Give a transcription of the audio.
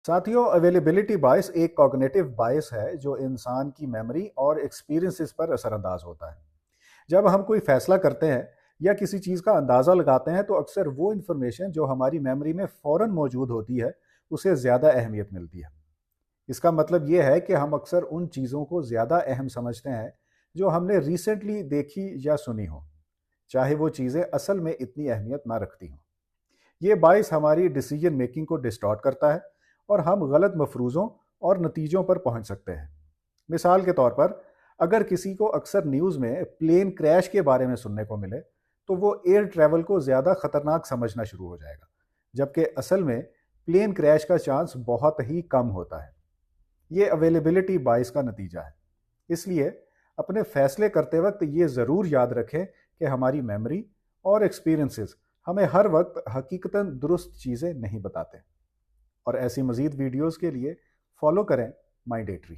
साथियों, अवेलेबिलिटी बायस एक कॉग्निटिव बायस है जो इंसान की मेमोरी और एक्सपीरियंसेस पर असरअंदाज होता है। जब हम कोई फैसला करते हैं या किसी चीज़ का अंदाज़ा लगाते हैं तो अक्सर वो इन्फॉर्मेशन जो हमारी मेमोरी में फ़ौरन मौजूद होती है उसे ज़्यादा अहमियत मिलती है। इसका मतलब ये है कि हम अक्सर उन चीज़ों को ज़्यादा अहम समझते हैं जो हमने रिसेंटली देखी या सुनी हो, चाहे वो चीज़ें असल में इतनी अहमियत ना रखती हों। ये बायस हमारी डिसीजन मेकिंग को डिस्टॉर्ट करता है और हम गलत मफरूज़ों और नतीजों पर पहुंच सकते हैं। मिसाल के तौर पर, अगर किसी को अक्सर न्यूज़ में प्लेन क्रैश के बारे में सुनने को मिले, तो वो एयर ट्रैवल को ज़्यादा खतरनाक समझना शुरू हो जाएगा, जबकि असल में प्लेन क्रैश का चांस बहुत ही कम होता है। ये अवेलेबिलिटी बायस का नतीजा है। इसलिए अपने फैसले करते वक्त ये ज़रूर याद रखें कि हमारी मेमोरी और एक्सपीरियंसेस हमें हर वक्त हकीकतन दुरुस्त चीज़ें नहीं बताते। और ऐसी मज़ीद वीडियोज़ के लिए फॉलो करें माई डे ट्री।